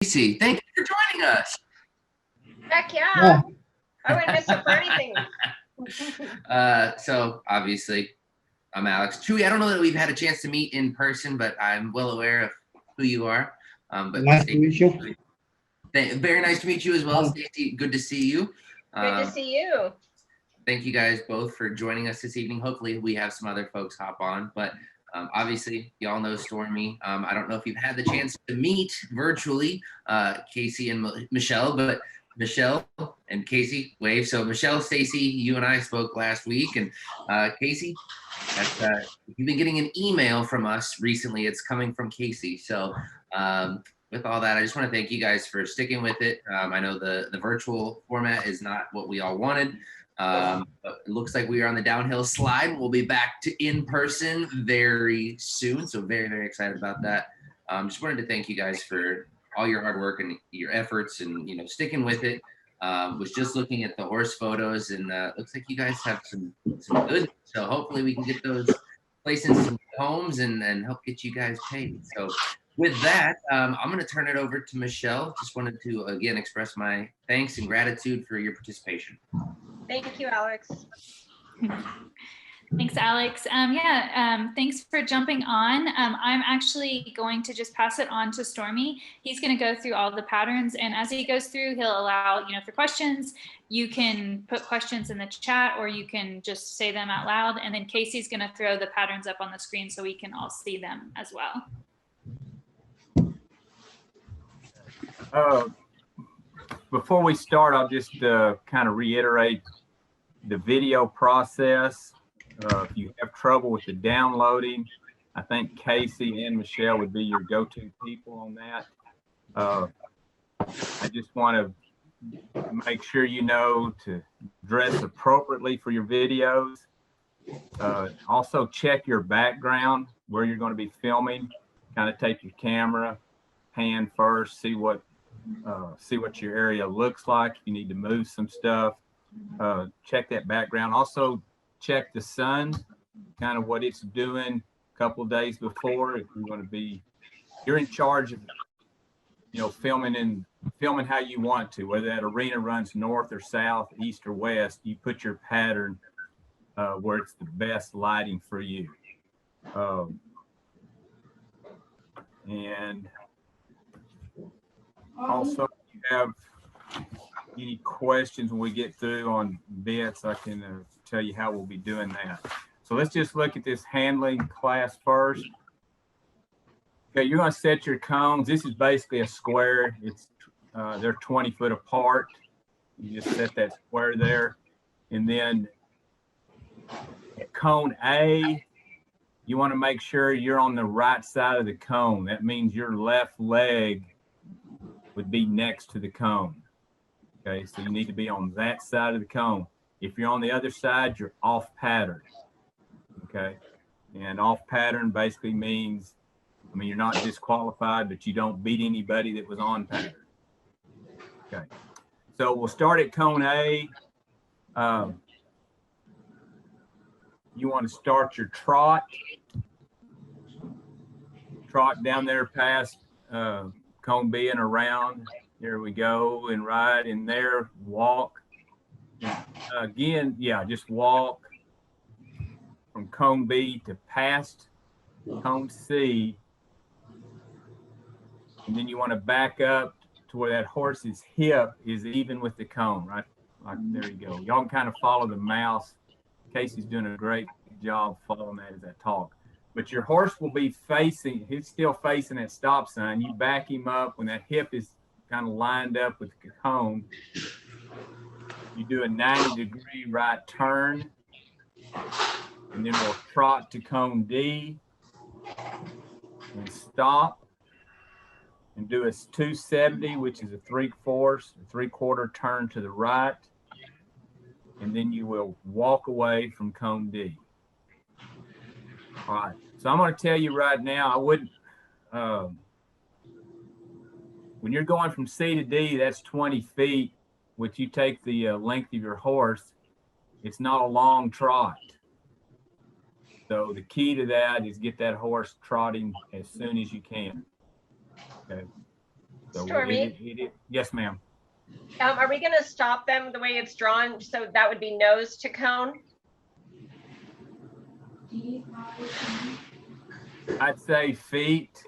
Casey, thank you for joining us. Heck yeah. I wouldn't miss it for anything. So obviously, I'm Alex. Truly, I don't know that we've had a chance to meet in person, but I'm well aware of who you are. But Nice to meet you. Very nice to meet you as well, Stacey. Good to see you. Good to see you. Thank you guys both for joining us this evening. Hopefully, we have some other folks hop on, but obviously, y'all know Stormy. I don't know if you've had the chance to meet virtually Casey and Michelle, but Michelle and Casey, wave. So Michelle, Stacey, you and I spoke last week, and Casey, you've been getting an email from us recently. It's coming from Casey. So with all that, I just want to thank you guys for sticking with it. I know the virtual format is not what we all wanted. But it looks like we are on the downhill slide. We'll be back to in person very soon. So very, very excited about that. Just wanted to thank you guys for all your hard work and your efforts and, sticking with it. Was just looking at the horse photos and looks like you guys have some good. So hopefully we can get those placed in some homes and help get you guys paid. So with that, I'm going to turn it over to Michelle. Just wanted to, again, express my thanks and gratitude for your participation. Thank you, Alex. Thanks, Alex. Thanks for jumping on. I'm actually going to just pass it on to Stormy. He's going to go through all the patterns, and as he goes through, he'll allow, for questions. You can put questions in the chat, or you can just say them out loud, and then Casey's going to throw the patterns up on the screen so we can all see them as well. Before we start, I'll just kind of reiterate the video process. If you have trouble with the downloading, I think Casey and Michelle would be your go-to people on that. I just want to make sure you know to dress appropriately for your videos. Also check your background where you're going to be filming. Kind of take your camera, pan first, see what your area looks like. If you need to move some stuff, check that background. Also check the sun, kind of what it's doing a couple of days before. If you're in charge of filming how you want to, whether that arena runs north or south, east or west, you put your pattern where it's the best lighting for you. And also, if you have any questions when we get through on bits, I can tell you how we'll be doing that. So let's just look at this handling class first. Okay, you're going to set your cones. This is basically a square. They're 20 foot apart. You just set that square there. And then at cone A, you want to make sure you're on the right side of the cone. That means your left leg would be next to the cone. Okay, so you need to be on that side of the cone. If you're on the other side, you're off pattern. Okay, and off pattern basically means, you're not disqualified, but you don't beat anybody that was on pattern. Okay, so we'll start at cone A. You want to start your trot down there past cone B and around. Here we go, and right in there, walk. Again, just walk from cone B to past cone C. And then you want to back up to where that horse's hip is even with the cone, right? Like, there you go. Y'all can kind of follow the mouse. Casey's doing a great job following that as I talk. But your horse will be he's still facing that stop sign. You back him up when that hip is kind of lined up with the cone. You do a 90-degree right turn, and then we'll trot to cone D and stop and do a 270, which is a 3/4 turn to the right, and then you will walk away from cone D. All right, so I'm going to tell you right now, I wouldn't, when you're going from C to D, that's 20 feet, which you take the length of your horse. It's not a long trot. So the key to that is get that horse trotting as soon as you can. Okay. So Stormy? yes, ma'am. Are we gonna stop them the way it's drawn? So that would be nose to cone? I'd say feet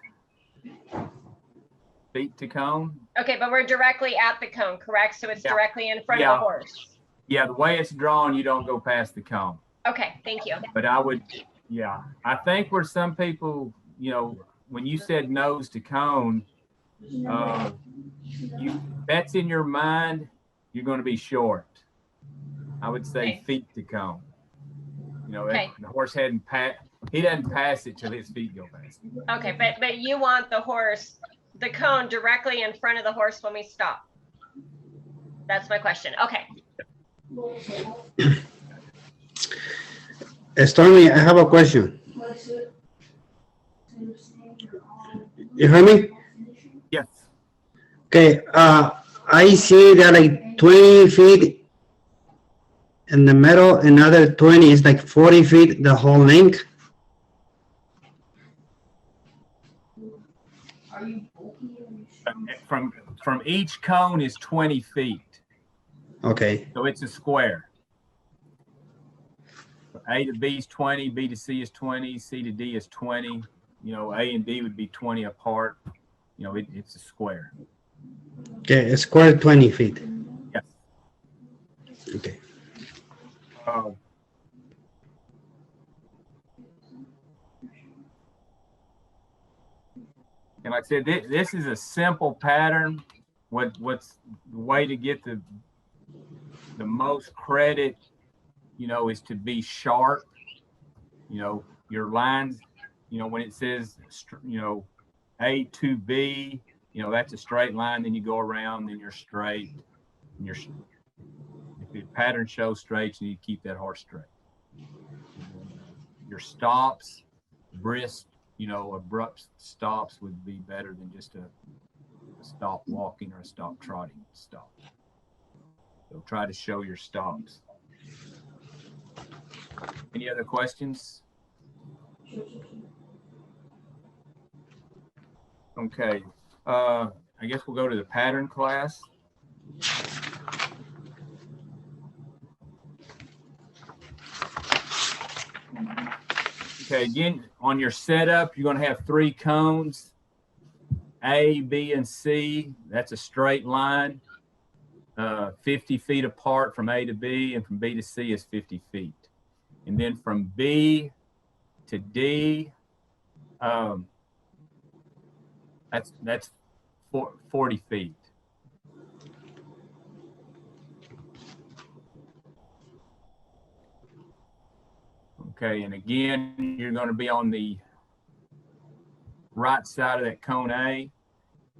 to cone. Okay, but we're directly at the cone, correct? So it's Yeah. directly in front Yeah. of the horse. Yeah, the way it's drawn, you don't go past the cone. Okay, thank you. But I would, yeah, I think where some people, when you said nose to cone, that's in your mind, you're going to be short. I would say Okay. feet to cone. Okay. The horse he doesn't pass it till his feet go past it. Okay, but you want the cone directly in front of the horse when we stop. That's my question. Okay. Stormy, I have a question. You hear me? Yes. Okay, I see that like 20 feet in the middle, another 20 is like 40 feet, the whole length. From each cone is 20 feet. Okay, So it's a square. A to B is 20, B to C is 20, C to D is 20. A and D would be 20 apart. It's a square. okay, a square 20 feet. Yes. Okay. And like I said, this is a simple pattern. What's the way to get the most credit, is to be sharp. Your lines, when it says, A to B, that's a straight line. Then you go around, then you're straight. And if the pattern shows straight, you need to keep that horse straight. Your stops, brisk, abrupt stops would be better than just a stop walking or a stop trotting stop. So try to show your stops. Any other questions? Okay, I guess we'll go to the pattern class. Okay, again, on your setup, you're going to have 3 cones, A, B, and C. That's a straight line, 50 feet apart from A to B, and from B to C is 50 feet. And then from B to D, that's 40 feet. Okay, and again, you're going to be on the right side of that cone A,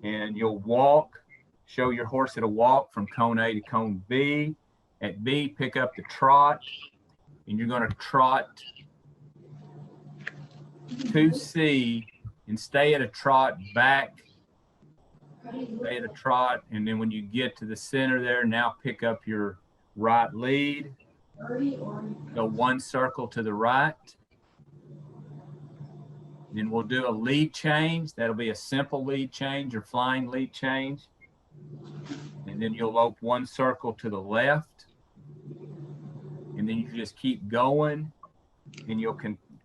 and you'll walk, show your horse at a walk from cone A to cone B. At B, pick up the trot, and you're going to trot to C and stay at a trot back, stay at a trot, and then when you get to the center there, now pick up your right lead. Go 1 circle to the right. Then we'll do a lead change. That'll be a simple lead change or flying lead change. And then you'll lope 1 circle to the left. And then you just keep going. And you'll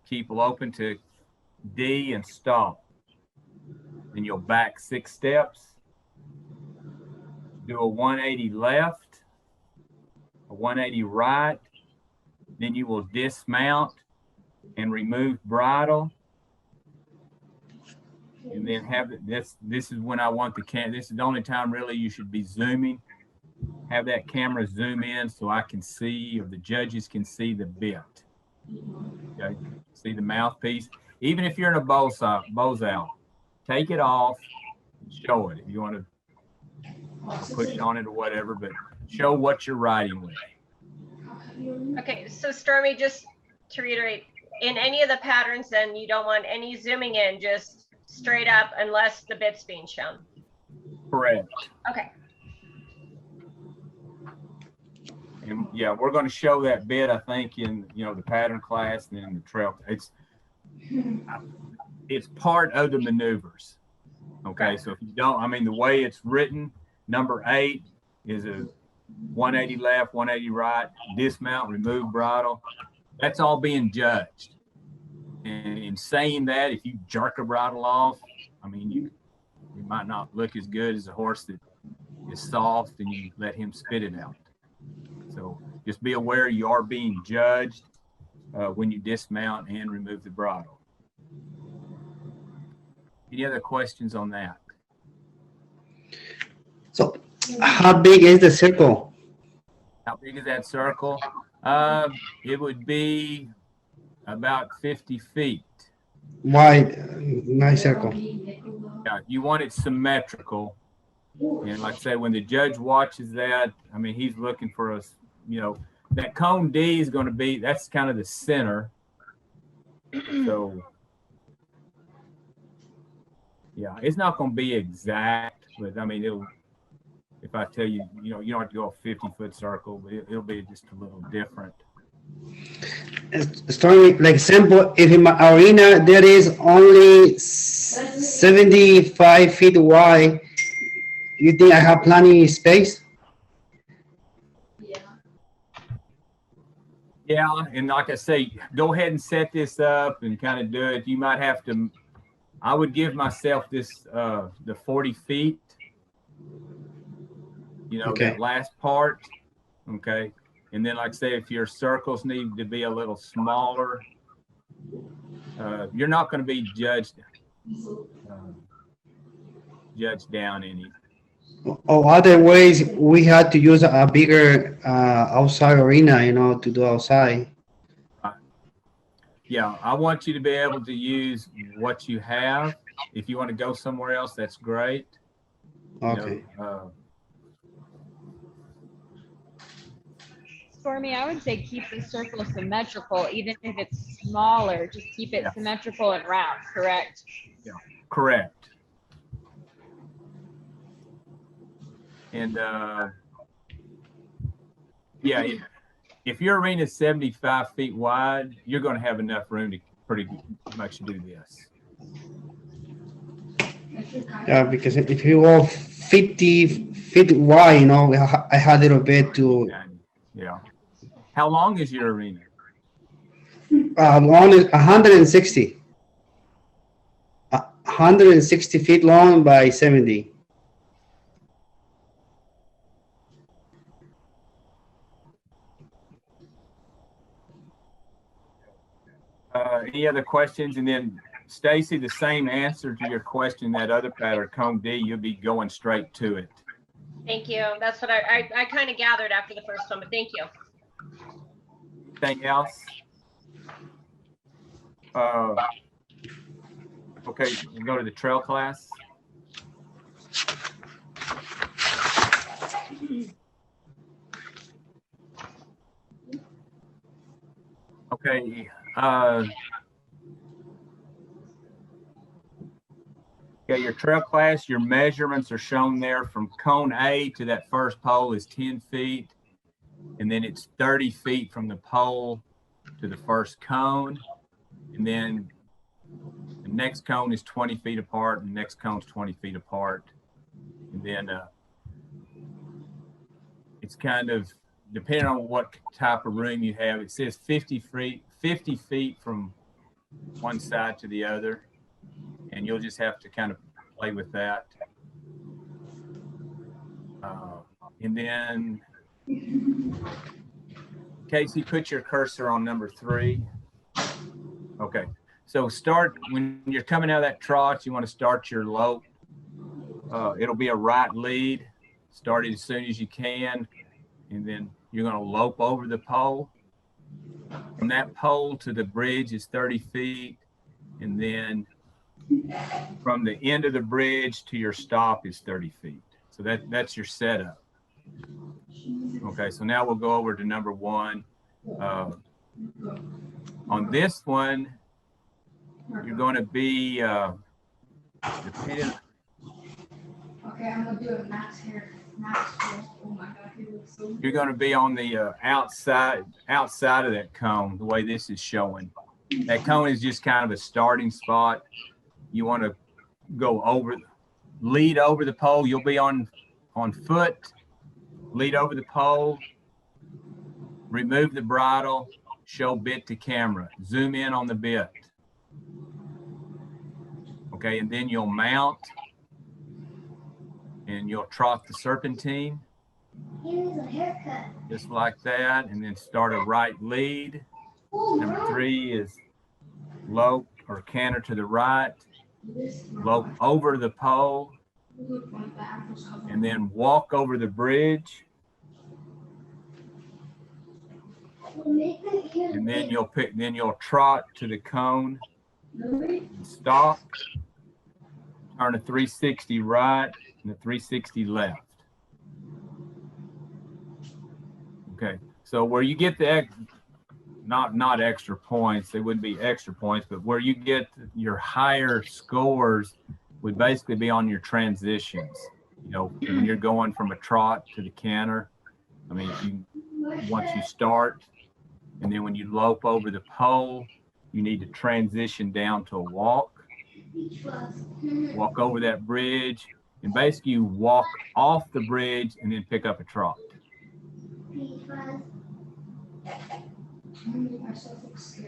keep loping to D and stop. Then you'll back 6 steps. Do a 180 left. A 180 right, then you will dismount and remove bridle, and then have this is when I want the this is the only time really you should be zooming. Have that camera zoom in so I can see, or the judges can see the bit. Okay, see the mouthpiece. Even if you're in a bows out, take it off and show it if you want to push on it or whatever, but show what you're riding with. Okay, so Stormy, just to reiterate, in any of the patterns, then you don't want any zooming in, just straight up unless the bit's being shown. Correct. Okay. And yeah, we're going to show that bit, I think, in the pattern class and then the trail. It's part of the maneuvers. Okay, so if you don't, I mean, the way it's written, number 8 is a 180 left, 180 right, dismount, remove bridle. That's all being judged. And in saying that, if you jerk a bridle off, I mean, you might not look as good as a horse that is soft and you let him spit it out. So just be aware you are being judged when you dismount and remove the bridle. Any other questions on that? So how big is the circle? How big is that circle? It would be about 50 feet. Wide, nice circle. Yeah, you want it symmetrical. And like I say, when the judge watches that, I mean, he's looking for us, you know, that cone D is going to be, that's kind of the center. So, yeah, it's not going to be exact, but I mean, it'll, if I tell you, you know, you don't have to go a 50-foot circle, but it'll be just a little different. Stormy, like example, if in my arena there is only 75 feet wide, you think I have plenty space? Yeah, and like I say, go ahead and set this up and kind of do it. You might have to, I would give myself this, the 40 feet, you know, Okay. that last part, okay? And then like I say, if your circles need to be a little smaller, you're not going to be judged down any. Or other ways, we had to use a bigger outside arena, you know, to do outside. Yeah, I want you to be able to use what you have. If you want to go somewhere else, that's great. Okay. You know, Stormy, I would say keep the circle symmetrical, even if it's smaller, just keep it symmetrical and round, correct? yeah, correct. And yeah, if your arena is 75 feet wide, you're going to have enough room to pretty much do this. Yeah, because if you go 50 feet wide, you know, I had a little bit to Yeah. How long is your arena? long is 160. 160 feet long by 70. Any other questions? And then Stacy, the same answer to your question, that other pattern, cone D, you'll be going straight to it. Thank you. That's what I kind of gathered after the first one, but thank you. Anything else? Okay, we'll go to the trail class. Okay, okay, your trail class, your measurements are shown there. From cone A to that first pole is 10 feet. And then it's 30 feet from the pole to the first cone. And then the next cone is 20 feet apart, and the next cone is 20 feet apart. And then it's kind of, depending on what type of room you have, it says 50 feet from one side to the other. And you'll just have to kind of play with that. And then, Casey, put your cursor on number 3. Okay, so start, when you're coming out of that trot, you want to start your lope. It'll be a right lead. Start it as soon as you can. And then you're going to lope over the pole. From that pole to the bridge is 30 feet. And then from the end of the bridge to your stop is 30 feet. So that's your setup. Okay, so now we'll go over to number 1. On this one, you're going to be depending. Okay, I'm gonna do a max here. Max. Oh my God, he looks so. You're going to be on the outside of that cone, the way this is showing. That cone is just kind of a starting spot. You want to go over lead over the pole. You'll be on foot, lead over the pole, remove the bridle, show bit to camera, zoom in on the bit. Okay, and then you'll mount and you'll trot the serpentine just like that, and then start a right lead. Number 3 is lope or canter to the right, lope over the pole, and then walk over the bridge. And then you'll trot to the cone, and stop, turn a 360 right and a 360 left. Okay, so where you get the not extra points, they wouldn't be extra points, but where you get your higher scores would basically be on your transitions. You know, when you're going from a trot to the canter. I mean, once you start, and then when you lope over the pole, you need to transition down to a walk over that bridge, and basically you walk off the bridge and then pick up a trot.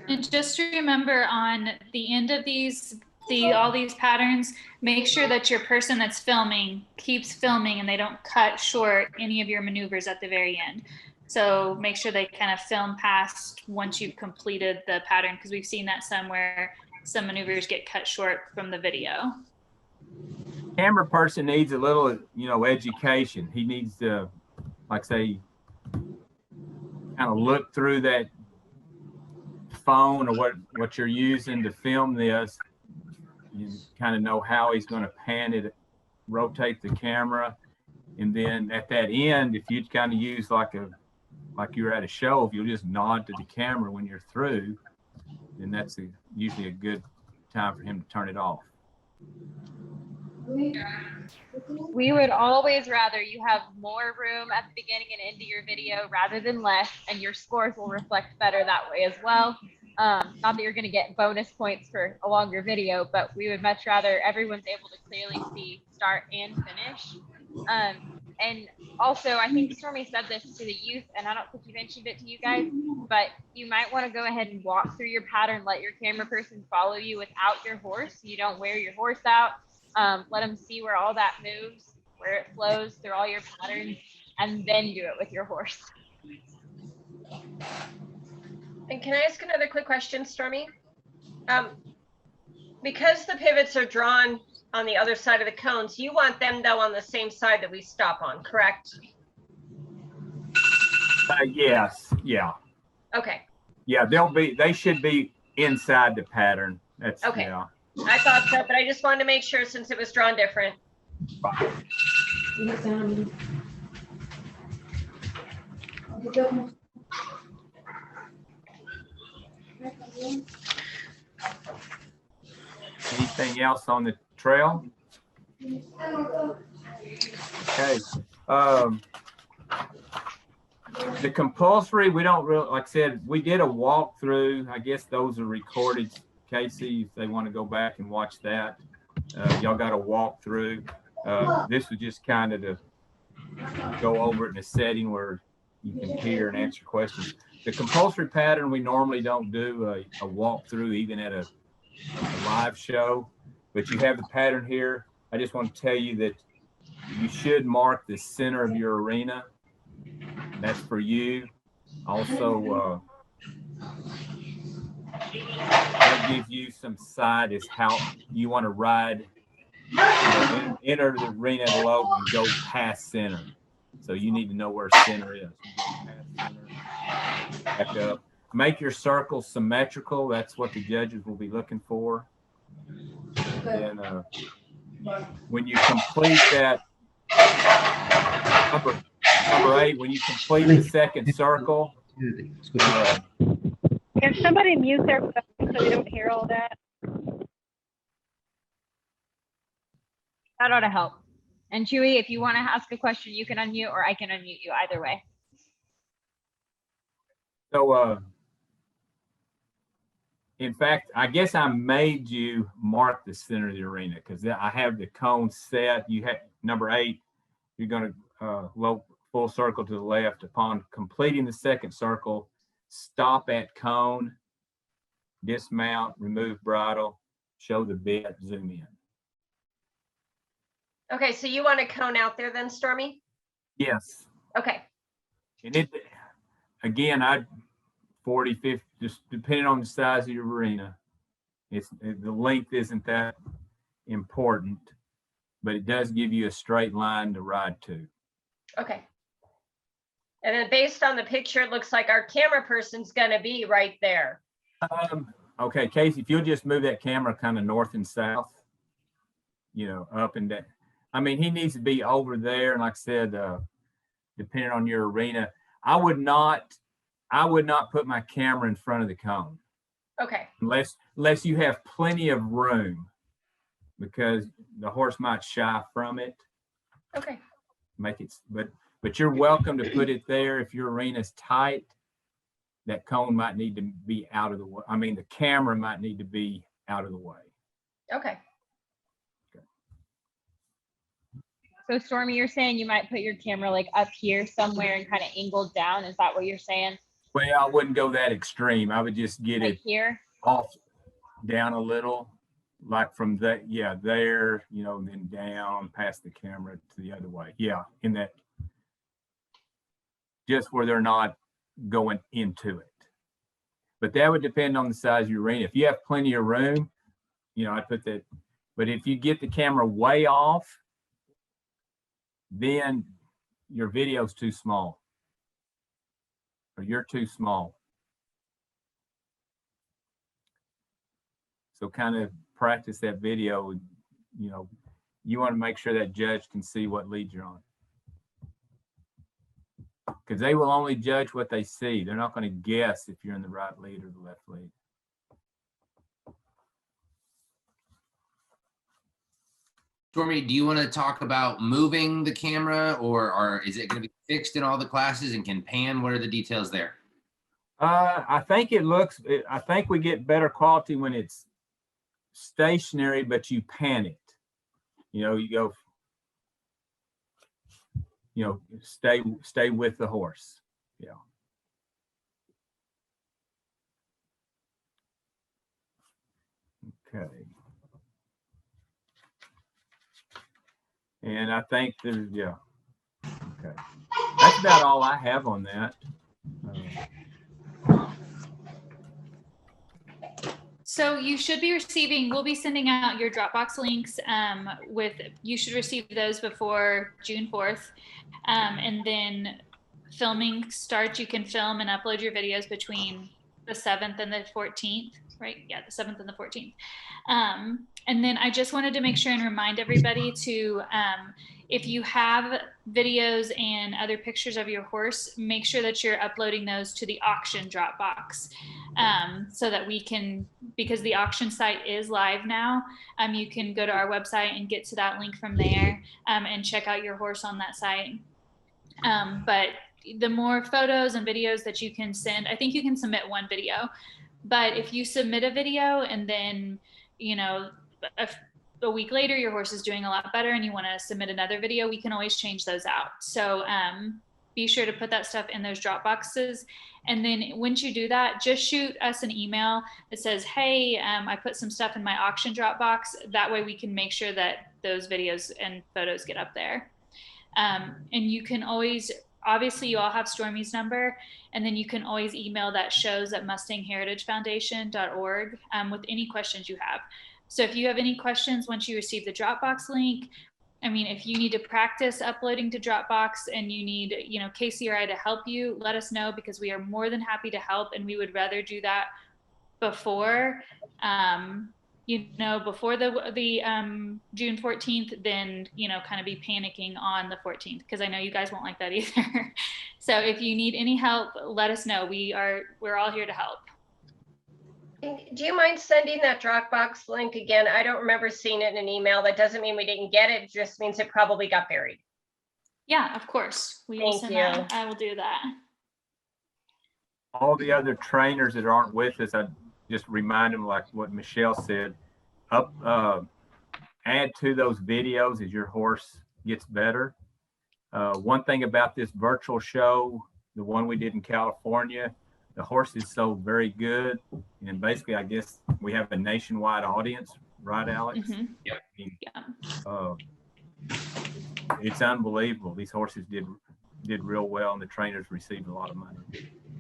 And just remember, on the end of all these patterns, make sure that your person that's filming keeps filming and they don't cut short any of your maneuvers at the very end. So make sure they kind of film past once you've completed the pattern, because we've seen that somewhere some maneuvers get cut short from the video. Camera person needs a little, education. He needs to, like say, kind of look through that phone or what you're using to film this. You kind of know how he's going to pan it, rotate the camera, and then at that end, if you kind of use like you're at a show, if you'll just nod to the camera when you're through, then that's usually a good time for him to turn it off. We would always rather you have more room at the beginning and end of your video rather than less, and your scores will reflect better that way as well. Not that you're going to get bonus points for a longer video, but we would much rather everyone's able to clearly see start and finish. And also, I think Stormy said this to the youth, and I don't think he mentioned it to you guys, but you might want to go ahead and walk through your pattern, let your camera person follow you without your horse. You don't wear your horse out. Let them see where all that moves, where it flows through all your patterns, and then do it with your horse. And can I ask another quick question, Stormy? Because the pivots are drawn on the other side of the cones, you want them though on the same side that we stop on, correct? Yes. Yeah. Okay. Yeah, they should be inside the pattern. That's okay. Yeah. I thought so, but I just wanted to make sure since it was drawn different. Anything else on the trail? Okay. The compulsory, we don't really, like I said, we did a walkthrough. I guess those are recorded. Casey, if they want to go back and watch that, y'all got a walkthrough. This was just kind of to go over it in a setting where you can hear and answer questions. The compulsory pattern, we normally don't do a walkthrough even at a live show, but you have the pattern here. I just want to tell you that you should mark the center of your arena. That's for you. Also, that gives you some sight as how you want to ride, enter the arena of the lope and go past center. So you need to know where center is. You go past center, back up. Make your circle symmetrical. That's what the judges will be looking for. And then when you complete that, number 8, when you complete the second circle, can somebody mute their phone so we don't hear all that? That ought to help. And Chewy, if you want to ask a question, you can unmute, or I can unmute you, either way. So In fact, I guess I made you mark the center of the arena because I have the cone set. You have number 8. You're going to low full circle to the left. Upon completing the second circle, stop at cone, dismount, remove bridle, show the bit, zoom in. Okay, so you want a cone out there then, Stormy? Yes. Okay. And it, again, 40, 50, just depending on the size of your arena. The length isn't that important, but it does give you a straight line to ride to. Okay. And then based on the picture, it looks like our camera person's gonna be right there. Okay, Casey, if you'll just move that camera kind of north and south, up and down. I mean, he needs to be over there. And like I said, depending on your arena, I would not put my camera in front of the cone. Okay. Unless you have plenty of room, because the horse might shy from it. Okay. Make it, but you're welcome to put it there. If your arena's tight, that cone might need to be out of the way. I mean, the camera might need to be out of the way. Okay. So Stormy, you're saying you might put your camera like up here somewhere and kind of angled down. Is that what you're saying? Well, I wouldn't go that extreme. I would just get Like it here? off down a little, like from that, there, and then down past the camera to the other way. Yeah, in that, just where they're not going into it. But that would depend on the size of your arena. If you have plenty of room, I'd put that. But if you get the camera way off, then your video's too small, or you're too small. So kind of practice that video. You want to make sure that judge can see what lead you're on, because they will only judge what they see. They're not going to guess if you're in the right lead or the left lead. Stormy, do you want to talk about moving the camera, or is it going to be fixed in all the classes and can pan? What are the details there? I think I think we get better quality when it's stationary, but you pan it. You go, stay with the horse. Yeah. Okay. And I think there's, okay. That's about all I have on that. So you should be receiving, we'll be sending out your Dropbox links you should receive those before June 4th. And then filming starts. You can film and upload your videos between the 7th and the 14th, right? Yeah, the 7th and the 14th. And then I just wanted to make sure and remind everybody to, if you have videos and other pictures of your horse, make sure that you're uploading those to the auction Dropbox, so that we can, because the auction site is live now, you can go to our website and get to that link from there, and check out your horse on that site. But the more photos and videos that you can send, I think you can submit one video, but if you submit a video and then, a week later your horse is doing a lot better and you want to submit another video, we can always change those out. So be sure to put that stuff in those Dropboxes. And then once you do that, just shoot us an email that says, hey, I put some stuff in my auction Dropbox. That way we can make sure that those videos and photos get up there. And you can always, obviously you all have Stormy's number, and then you can always email that shows@mustangheritagefoundation.org with any questions you have. So if you have any questions once you receive the Dropbox link, if you need to practice uploading to Dropbox and you need, Casey or I to help you, let us know, because we are more than happy to help, and we would rather do that before, before the June 14th than, kind of be panicking on the 14th, because I know you guys won't like that either. So if you need any help, let us know. We're all here to help. Do you mind sending that Dropbox link again? I don't remember seeing it in an email. That doesn't mean we didn't get it. It just means it probably got buried. Yeah, of course. We will send that. I will do that. All the other trainers that aren't with us, just remind them, like what Michelle said, add to those videos as your horse gets better. One thing about this virtual show, the one we did in California, the horses sold very good. And basically, I guess we have a nationwide audience, right, Alex? Mhm. Yep. I mean, Yeah. it's unbelievable. These horses did real well, and the trainers received a lot of money.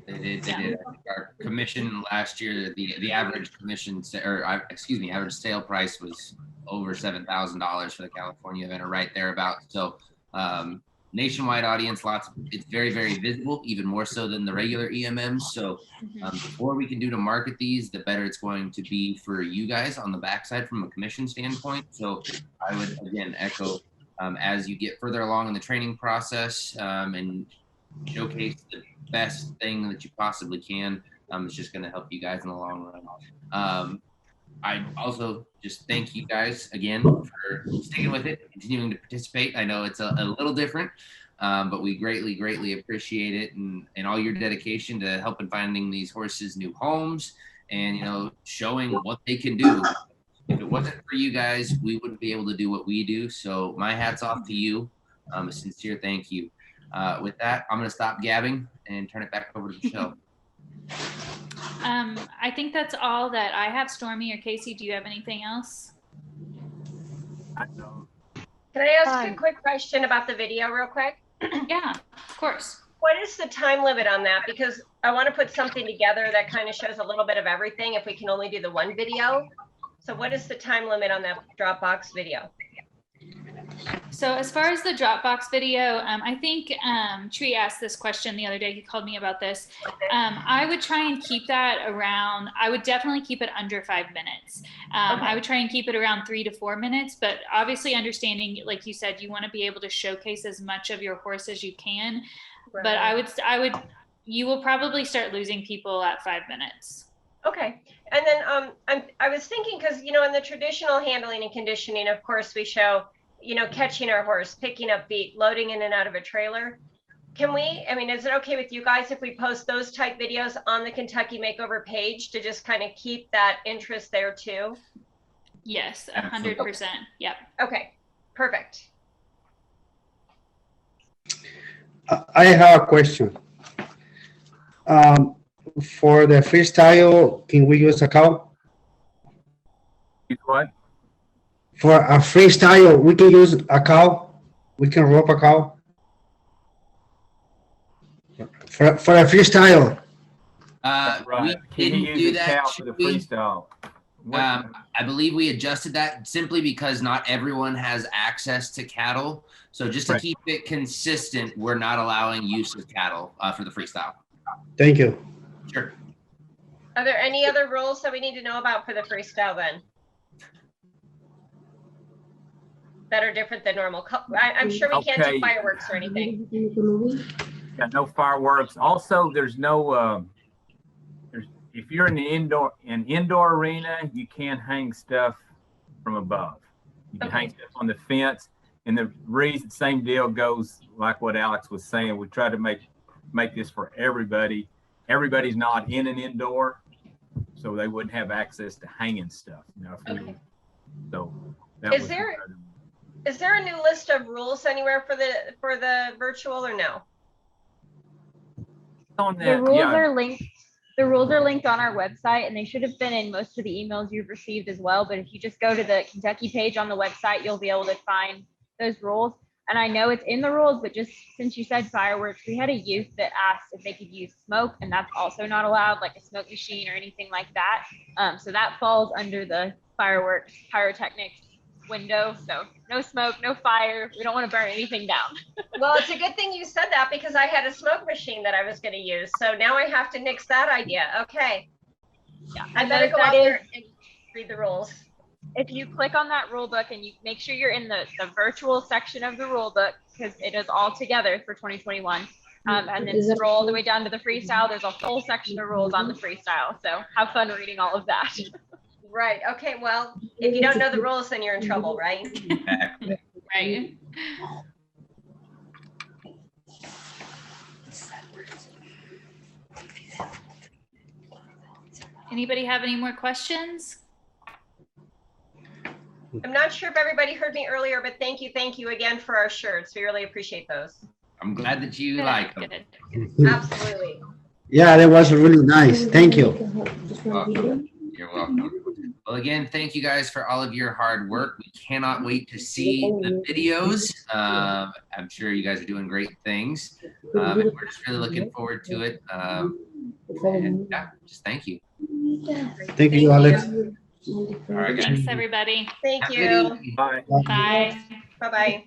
They did. I think our commission last year, the average commission, average sale price was over $7,000 for the California event, or right there about. So, nationwide audience, it's very, very visible, even more so than the regular EMMs. So, the more we can do to market these, the better it's going to be for you guys on the backside from a commission standpoint. So, I would again echo, as you get further along in the training process, and showcase the best thing that you possibly can. It's just going to help you guys in the long run. I also just thank you guys again for sticking with it, continuing to participate. I know it's a little different, but we greatly appreciate it, and all your dedication to helping finding these horses new homes, and showing what they can do. If it wasn't for you guys, we wouldn't be able to do what we do. So my hat's off to you. A sincere thank you. With that, I'm going to stop gabbing and turn it back over to Michelle. I think that's all that I have. Stormy or Casey, do you have anything else? Can I ask a quick question about the video real quick? Yeah, of course. What is the time limit on that? Because I want to put something together that kind of shows a little bit of everything if we can only do the one video. So what is the time limit on that Dropbox video? So as far as the Dropbox video, I think Tree asked this question the other day. He called me about this. I would try and keep that around, I would definitely keep it under 5 minutes. I would try and keep it around 3 to 4 minutes, but obviously understanding, like you said, you want to be able to showcase as much of your horse as you can. Right. But you will probably start losing people at 5 minutes. Okay. And then I was thinking, because, in the traditional handling and conditioning, of course, we show, catching our horse, picking up feet, loading in and out of a trailer. Is it okay with you guys if we post those type videos on the Kentucky Makeover page to just kind of keep that interest there too? Yes, 100%. Yep. Okay, perfect. I have a question. For the freestyle, can we use a cow? Use what? For a freestyle, we can use a cow. We can rope a cow. For a freestyle. Right. We didn't do that. Cow for the freestyle. I believe we adjusted that simply because not everyone has access to cattle. So just to keep it consistent, we're not allowing use of cattle for the freestyle. Thank you. Sure. Are there any other rules that we need to know about for the freestyle then? That are different than normal? I'm sure we can't do fireworks or anything. Yeah, no fireworks. Also, there's no, if you're in an indoor arena, you can't hang stuff from above. You can hang stuff on the fence. And the reason, same deal goes like what Alex was saying. We try to make this for everybody. Everybody's not in an indoor, so they wouldn't have access to hanging stuff. So that Is there a new list of rules anywhere for the virtual or no? On that, the rules are linked on our website, and they should have been in most of the emails you've received as well. But if you just go to the Kentucky page on the website, you'll be able to find those rules. And I know it's in the rules, but just since you said fireworks, we had a youth that asked if they could use smoke, and that's also not allowed, like a smoke machine or anything like that. So that falls under the fireworks, pyrotechnics window. So no smoke, no fire. We don't want to burn anything down. Well, it's a good thing you said that, because I had a smoke machine that I was going to use. So now I have to nix that idea. Okay. Yeah. I better go out there and read the rules. If you click on that rule book and you make sure you're in the virtual section of the rule book, because it is all together for 2021, and then scroll all the way down to the freestyle, there's a whole section of rules on the freestyle. So have fun reading all of that. Right. Okay. Well, if you don't know the rules, then you're in trouble, right? Right. Anybody have any more questions? I'm not sure if everybody heard me earlier, but thank you again for our shirts. We really appreciate those. I'm glad that you Good, like them. good. Absolutely. Yeah, that was really nice. Thank you. Welcome. You're welcome. Well, again, thank you guys for all of your hard work. We cannot wait to see the videos. I'm sure you guys are doing great things. And we're just really looking forward to it. And yeah, just thank you. Thank you, Alex. All right, guys. Thanks, everybody. Thank Have a good you. evening. Bye. Bye. Bye-bye.